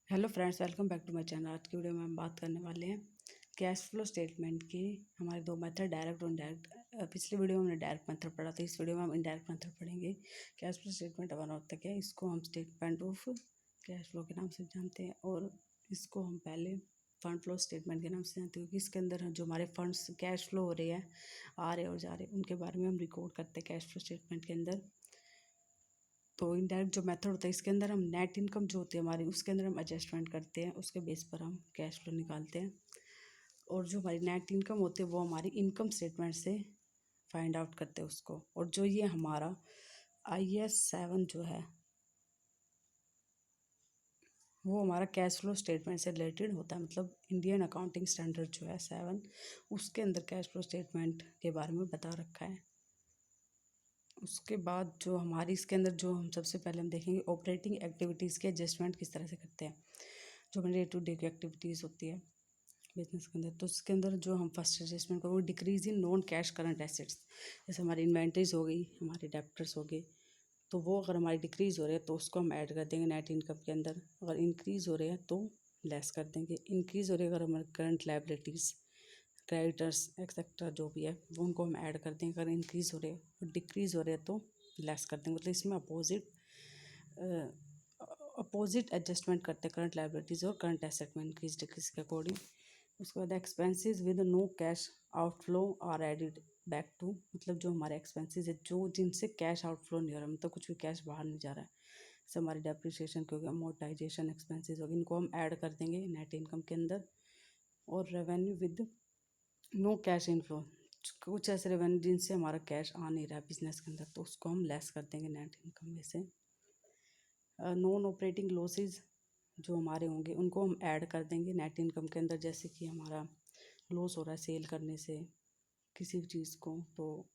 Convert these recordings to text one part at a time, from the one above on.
Hello friends, welcome back to my channel. आज की video में हम बात करने वाले हैं कैश फ्लो स्टेटमेंट की। हमारे दो मेथड, डायरेक्ट और इनडायरेक्ट। पिछले वीडियो में हमने डायरेक्ट मेथड पढ़ा था, इस वीडियो में हम इनडायरेक्ट मेथड पढ़ेंगे। कैश फ्लो स्टेटमेंट बना होता है, इसको हम स्टेटमेंट ऑफ कैश फ्लो के नाम से जानते हैं, और इसको हम पहले फंड फ्लो स्टेटमेंट के नाम से जानते हैं, क्योंकि इसके अंदर जो हमारे फंड्स कैश फ्लो हो रहे हैं, आ रहे और जा रहे, उनके बारे में हम रिकॉर्ड करते हैं कैश फ्लो स्टेटमेंट के अंदर। तो इनडायरेक्ट जो मेथड होता है, इसके अंदर हम नेट इनकम जो होती है हमारी, उसके अंदर हम एडजस्टमेंट करते हैं, उसके बेस पर हम कैश फ्लो निकालते हैं। और जो हमारी नेट इनकम होती है वो हमारी इनकम स्टेटमेंट से फाइंड आउट करते हैं उसको। और जो ये हमारा IAS 7 जो है वो हमारा कैश फ्लो स्टेटमेंट से रिलेटेड होता है, मतलब इंडियन अकाउंटिंग स्टैंडर्ड जो है 7, उसके अंदर कैश फ्लो स्टेटमेंट के बारे में बता रखा है। उसके बाद जो हमारी इसके अंदर जो हम सबसे पहले हम देखेंगे ऑपरेटिंग एक्टिविटीज़ के एडजस्टमेंट किस तरह से करते हैं। जो हमारी डे टू डे की एक्टिविटीज़ होती है बिजनेस के अंदर, तो उसके अंदर जो हम फर्स्ट एडजस्टमेंट करेंगे वो decrease in non cash current assets. जैसे हमारी इन्वेंट्रीज हो गई, हमारे डेप्टर्स हो गए, तो वो अगर हमारी डिक्रीज़ हो रही है तो उसको हम ऐड कर देंगे नेट इनकम के अंदर। अगर इंक्रीज़ हो रहे हैं तो लेस कर देंगे। इंक्रीज़ हो रही है अगर हमारे करंट लायबिलिटीज़, क्रेडिटर्स एक्सेट्रा जो भी है वो उनको हम ऐड कर देंगे। अगर इंक्रीज़ हो रहे हैं और डिक्रीज़ हो रहे हैं तो लेस कर देंगे। मतलब इसमें अपोजिट एडजस्टमेंट करते हैं करंट लायबिलिटीज़ और करंट एसेट में इंक्रीज डिक्रीज के अकॉर्डिंग। उसके बाद expenses with no cash outflow are added back to, मतलब जो हमारे एक्सपेंसेस है जो जिनसे कैश आउटफ्लो नहीं हो रहा, मतलब कुछ भी कैश बाहर नहीं जा रहा है, जैसे हमारी डेप्रिसिएशन क्योंकि अमोर्टाइजेशन एक्सपेंसेस होगी, इनको हम ऐड कर देंगे नेट इनकम के अंदर। और revenue with no cash inflow, कुछ ऐसे रेवेन्यू जिनसे हमारा कैश आ नहीं रहा है बिजनेस के अंदर, तो उसको हम लेस कर देंगे नेट इनकम में से। नॉन ऑपरेटिंग लॉसेज जो हमारे होंगे उनको हम ऐड कर देंगे नेट इनकम के अंदर। जैसे कि हमारा लॉस हो रहा है सेल करने से किसी भी चीज़ को, तो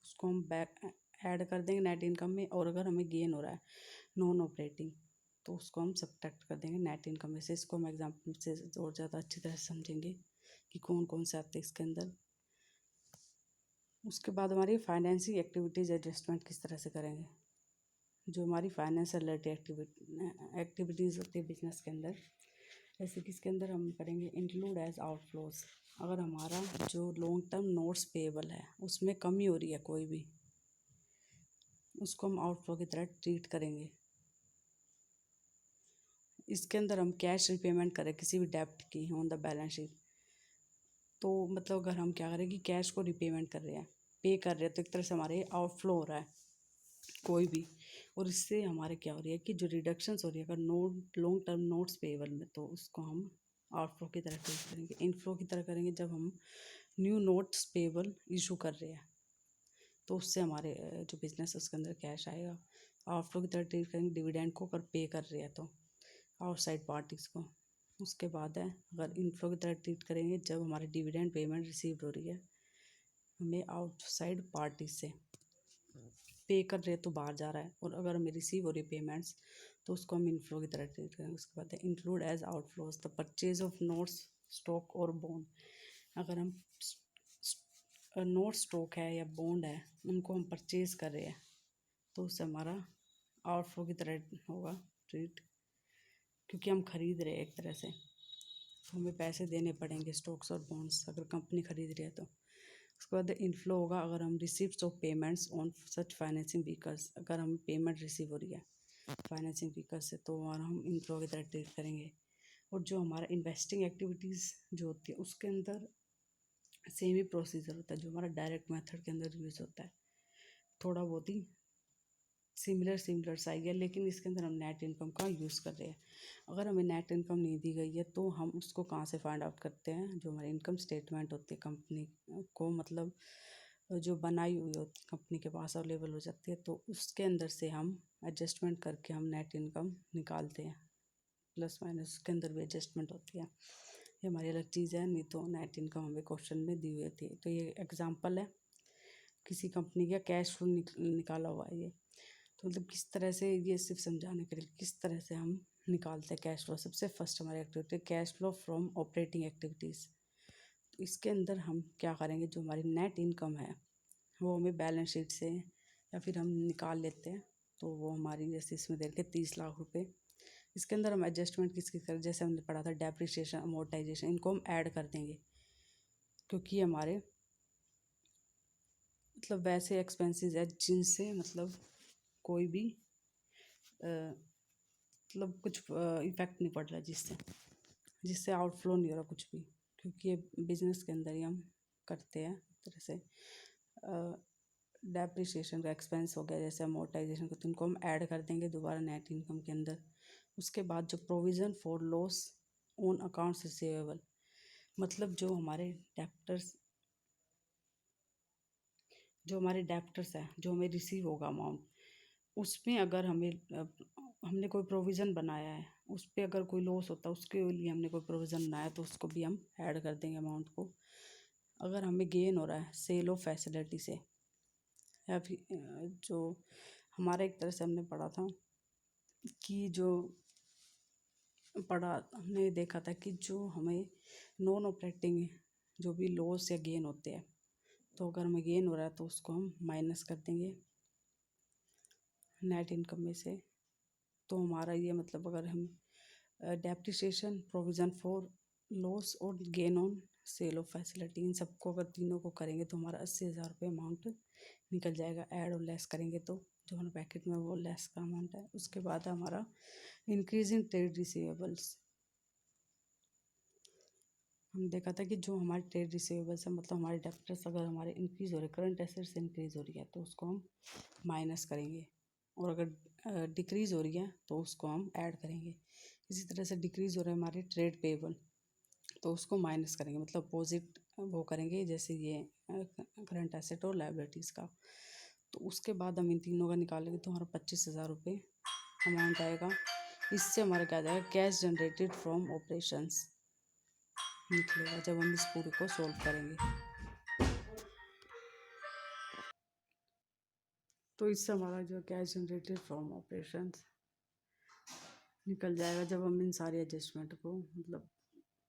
उसको हम बैक ऐड कर देंगे नेट इनकम में। और अगर हमें गेन हो रहा है नॉन ऑपरेटिंग, तो उसको हम सब्ट्रैक्ट कर देंगे नेट इनकम में से। इसको हम एग्जाम्पल से और ज़्यादा अच्छी तरह से समझेंगे कि कौन कौन से आते हैं इसके अंदर। उसके बाद हमारी फाइनेंसिंग एक्टिविटीज़ एडजस्टमेंट किस तरह से करेंगे। जो हमारी फाइनेंस से रिलेटेड एक्टिविटीज़ होती है बिजनेस के अंदर, जैसे कि इसके अंदर हम करेंगे इंक्लूड एज आउटफ्लोज। अगर हमारा जो लॉन्ग टर्म नोट्स पेएबल है उसमें कमी हो रही है कोई भी, उसको हम आउटफ्लो की तरह ट्रीट करेंगे। इसके अंदर हम कैश रिपेमेंट करें किसी भी डेप्ट की ऑन द बैलेंस शीट, तो मतलब अगर हम क्या करें कि कैश को रिपेमेंट कर रहे हैं, पे कर रहे हैं, तो एक तरह से हमारे आउटफ्लो हो रहा है कोई भी, और इससे हमारे क्या हो रही है कि जो रिडक्शंस हो रही है अगर note long term notes payable में, तो उसको हम आउटफ्लो की तरह ट्रीट करेंगे। इनफ्लो की तरह करेंगे जब हम न्यू नोट्स पेएबल इशू कर रहे हैं, तो उससे हमारे जो बिजनेस है उसके अंदर कैश आएगा। आउटफ्लो की तरह ट्रीट करेंगे डिविडेंड को अगर पे कर रहे हैं तो आउटसाइड पार्टीज़ को। उसके बाद है अगर इनफ्लो की तरह ट्रीट करेंगे जब हमारी डिविडेंड पेमेंट रिसीव हो रही है हमें आउटसाइड पार्टी से, पे कर रहे तो बाहर जा रहा है, और अगर हमें रिसीव हो रही है पेमेंट्स तो उसको हम इनफ्लो की तरह ट्रीट करेंगे। उसके बाद है include as outflows the purchase of notes stock और बॉन्ड। अगर हम नोट स्टॉक है या बॉन्ड है उनको हम परचेज कर रहे हैं, तो उससे हमारा आउटफ्लो की तरह होगा ट्रीट, क्योंकि हम खरीद रहे हैं एक तरह से, तो हमें पैसे देने पड़ेंगे स्टॉक्स और बॉन्ड्स अगर कंपनी खरीद रही है तो। उसके बाद इनफ्लो होगा अगर हम receipt of payments on such financing vehicles, अगर हमें पेमेंट रिसीव हो रही है फाइनेंसिंग व्हीकल से, तो और हम इनफ्लो की तरह ट्रीट करेंगे। और जो हमारा इन्वेस्टिंग एक्टिविटीज़ जो होती है उसके अंदर सेम ही प्रोसीजर होता है जो हमारा डायरेक्ट मेथड के अंदर यूज़ होता है, थोड़ा बहुत ही सिमिलर सा ही है, लेकिन इसके अंदर हम नेट इनकम का यूज़ कर रहे हैं। अगर हमें नेट इनकम नहीं दी गई है तो हम उसको कहाँ से फाइंड आउट करते हैं, जो हमारी इनकम स्टेटमेंट होती है कंपनी को, मतलब जो बनाई हुई होती है कंपनी के पास अवेलेबल हो जाती है, तो उसके अंदर से हम एडजस्टमेंट करके हम नेट इनकम निकालते हैं। प्लस माइनस उसके अंदर भी एडजस्टमेंट होती है, ये हमारी अलग चीज़ है, नहीं तो नेट इनकम हमें क्वेश्चन में दी हुई थी। तो ये एग्जाम्पल है किसी कंपनी का कैश फ्लो निकाला हुआ है ये, तो मतलब किस तरह से, ये सिर्फ समझाने के लिए किस तरह से हम निकालते हैं कैश फ्लो। सबसे फर्स्ट हमारी activity cash flow from operating activities. तो इसके अंदर हम क्या करेंगे, जो हमारी नेट इनकम है वो हमें बैलेंस शीट से या फिर हम निकाल लेते हैं, तो वो हमारी जैसे इसमें दे रखे 30 लाख रुपए इसके अंदर हम एडजस्टमेंट किसकी करें, जैसे हमने पढ़ा था डेप्रिसिएशन, अमोर्टाइजेशन, इनको हम ऐड कर देंगे क्योंकि हमारे मतलब वैसे एक्सपेंसेस है जिनसे मतलब कोई भी मतलब कुछ इफेक्ट नहीं पड़ रहा, जिससे आउटफ्लो नहीं हो रहा कुछ भी, क्योंकि ये बिजनेस के अंदर ही हम करते हैं एक तरह से। डेप्रिसिएशन का एक्सपेंस हो गया, जैसे अमोर्टाइजेशन को, तो इनको हम ऐड कर देंगे दोबारा नेट इनकम के अंदर। उसके बाद जो provision for loss on accounts receivable, मतलब जो हमारे डेप्टर्स है, जो हमें रिसीव होगा अमाउंट, उसमें अगर हमने कोई प्रोविज़न बनाया है, उस पर अगर कोई लॉस होता है, उसके लिए हमने कोई प्रोविज़न बनाया तो उसको भी हम ऐड कर देंगे अमाउंट को। अगर हमें गेन हो रहा है सेल ऑफ फैसिलिटी से, या फिर जो हमारा एक तरह से हमने पढ़ा था कि हमने देखा था कि जो हमें नॉन ऑपरेटिंग जो भी लॉस या गेन होते हैं, तो अगर हमें गेन हो रहा है तो उसको हम माइनस कर देंगे नेट इनकम में से। तो हमारा ये मतलब अगर हम डेप्रिसिएशन, प्रोविज़न फॉर लॉस और gain on sale of facility, इन सबको अगर तीनों को करेंगे तो हमारा 80,000 रुपये अमाउंट निकल जाएगा। ऐड और लेस करेंगे तो जो हमारे पैकेट में वो लेस का अमाउंट है। उसके बाद हमारा इंक्रीज इन ट्रेड रिसीवेबल्स, हम देखा था कि जो हमारे ट्रेड रिसीवेबल्स है, मतलब हमारे डेप्टर्स अगर हमारे इंक्रीज़ हो रहे, करंट एसेट्स इंक्रीज़ हो रही है तो उसको हम माइनस करेंगे, और अगर डिक्रीज़ हो रही है तो उसको हम ऐड करेंगे। इसी तरह से डिक्रीज़ हो रहा है हमारे ट्रेड पेबल, तो उसको माइनस करेंगे, मतलब अपोजिट वो करेंगे, जैसे ये करंट एसेट और लायबिलिटीज़ का। तो उसके बाद हम इन तीनों का निकालेंगे तो हमारा 25,000 रुपये अमाउंट आएगा। इससे हमारा क्या जाएगा, कैश जनरेटेड फ्रॉम ऑपरेशंस निकलेगा जब हम इस पूरे को सॉल्व करेंगे। तो इससे हमारा जो कैश जनरेटेड फ्रॉम ऑपरेशंस निकल जाएगा जब हम इन सारे एडजस्टमेंट को मतलब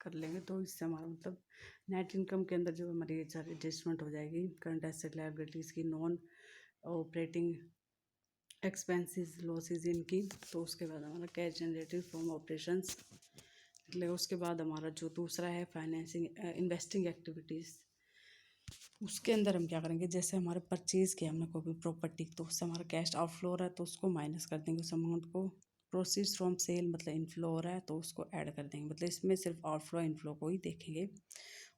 कर लेंगे। तो इससे हमारा मतलब नेट इनकम के अंदर जो हमारी ये सारी एडजस्टमेंट हो जाएगी, करंट एसेट, लायबिलिटीज़ की, नॉन ऑपरेटिंग एक्सपेंसेस, लॉसेज इनकी। तो उसके बाद हमारा कैश जनरेटेड फ्रॉम ऑपरेशंस निकलेगा। उसके बाद हमारा जो दूसरा है फाइनेंसिंग, इन्वेस्टिंग एक्टिविटीज़, उसके अंदर हम क्या करेंगे, जैसे हमारे परचेज़ किया हमने कोई भी प्रॉपर्टी, तो उससे हमारा कैश आउटफ्लो हो रहा है तो उसको माइनस कर देंगे उस अमाउंट को। प्रोसीड्स फ्रॉम सेल मतलब इनफ्लो हो रहा है तो उसको ऐड कर देंगे, मतलब इसमें सिर्फ आउटफ्लो इनफ्लो को ही देखेंगे।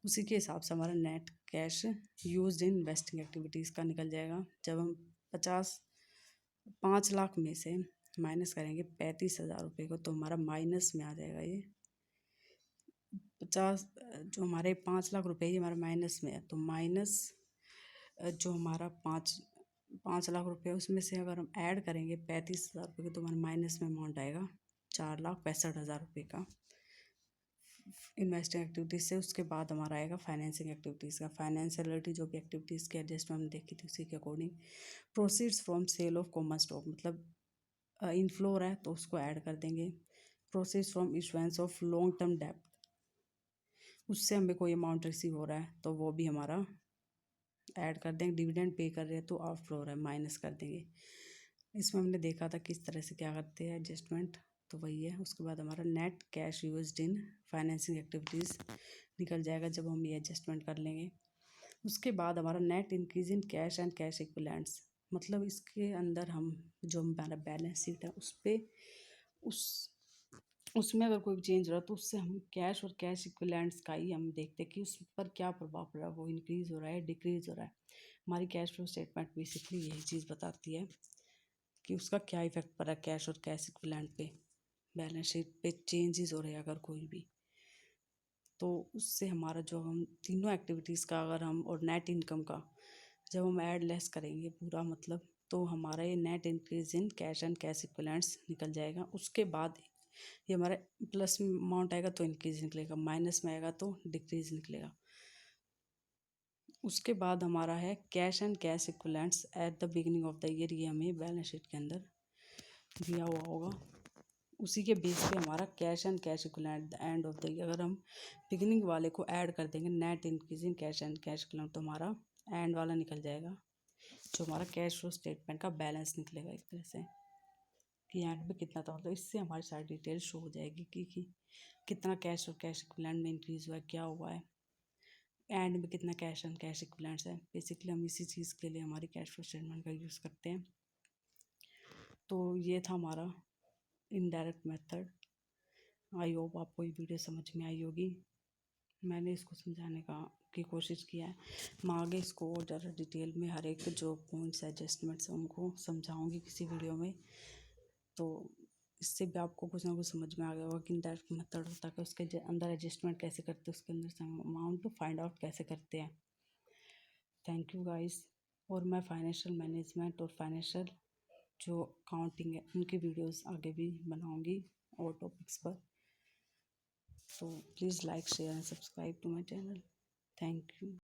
उसी के हिसाब से हमारा net cash used in investing activities का निकल जाएगा। जब हम 5 लाख में से माइनस करेंगे 35,000 रुपये को, तो हमारा माइनस में आ जाएगा ये 50। जो हमारे 5 लाख रुपये ये हमारा माइनस में है, तो माइनस जो हमारा 5 लाख रुपये, उसमें से अगर हम ऐड करेंगे 35,000 रुपये के, तो हमारे माइनस में अमाउंट आएगा 4,65,000 रुपये का इन्वेस्टिंग एक्टिविटीज़ से। उसके बाद हमारा आएगा फाइनेंसिंग एक्टिविटीज़ का। फाइनेंशियलिटी जो भी एक्टिविटीज़ की एडजस्टमेंट हमने देखी थी उसी के according. Proceeds from sale of common stock, मतलब इनफ्लो हो रहा है तो उसको ऐड कर देंगे। Proceeds from issuance of long term डेब्ट, उससे हमें कोई अमाउंट रिसीव हो रहा है तो वो भी हमारा ऐड कर देंगे। डिविडेंड पे कर रहे हैं तो आउटफ्लो हो रहा है, माइनस कर देंगे। इसमें हमने देखा था किस तरह से क्या करते हैं एडजस्टमेंट, तो वही है। उसके बाद हमारा net cash used in financing activities निकल जाएगा जब हम ये एडजस्टमेंट कर लेंगे। उसके बाद हमारा net increase in cash and cash equivalents, मतलब इसके अंदर हम जो हमारा बैलेंस शीट है उस पर उसमें अगर कोई चेंज हो रहा है तो उससे हम कैश और कैश इक्विवेलेंट्स का ही हम देखते हैं कि उस पर क्या प्रभाव पड़ रहा है, वो इंक्रीज़ हो रहा है, डिक्रीज़ हो रहा है। हमारी कैश फ्लो स्टेटमेंट बेसिकली यही चीज़ बताती है कि उसका क्या इफेक्ट पड़ रहा है कैश और कैश इक्विवेलेंट पे, बैलेंस शीट पे चेंजेस हो रहे हैं अगर कोई भी। तो उससे हमारा जो हम तीनों एक्टिविटीज़ का अगर हम और नेट इनकम का जब हम ऐड लेस करेंगे पूरा, मतलब तो हमारा ये net increase in cash and cash equivalents निकल जाएगा। उसके बाद ये हमारा प्लस में अमाउंट आएगा तो इंक्रीज निकलेगा, माइनस में आएगा तो डिक्रीज निकलेगा। उसके बाद हमारा है cash and cash equivalents at the beginning of the year, ये हमें बैलेंस शीट के अंदर दिया हुआ होगा। उसी के बेस पे हमारा cash and cash equivalent the end of the year, अगर हम बिगिनिंग वाले को ऐड कर देंगे net increase in cash and cash equivalent, तो हमारा एंड वाला निकल जाएगा जो हमारा कैश फ्लो स्टेटमेंट का बैलेंस निकलेगा एक तरह से। कि एंड में कितना था, मतलब इससे हमारी सारी डिटेल शो हो जाएगी कि कितना कैश और कैश इक्विवेलेंट में इंक्रीज़ हुआ है, क्या हुआ है, एंड में कितना कैश एंड कैश इक्विवेलेंट्स है। बेसिकली हम इसी चीज़ के लिए हमारी कैश फ्लो स्टेटमेंट का यूज़ करते हैं। तो ये था हमारा इनडायरेक्ट मेथड। आई होप आपको ये वीडियो समझ में आई होगी। मैंने इसको समझाने की कोशिश किया है। मैं आगे इसको और ज़्यादा डिटेल में हर एक जो पॉइंट्स एडजस्टमेंट्स हैं उनको समझाऊंगी किसी वीडियो में। तो इससे भी आपको कुछ ना कुछ समझ में आ गया होगा कि इनडायरेक्ट मेथड होता है, उसके अंदर एडजस्टमेंट कैसे करते हैं, उसके अंदर सम अमाउंट को फाइंड आउट कैसे करते हैं। Thank you guys. और मैं फाइनेंशियल मैनेजमेंट और फाइनेंशियल जो अकाउंटिंग है उनकी वीडियोस आगे भी बनाऊंगी और टॉपिक्स पर। So please like, share and subscribe to my channel. Thank you.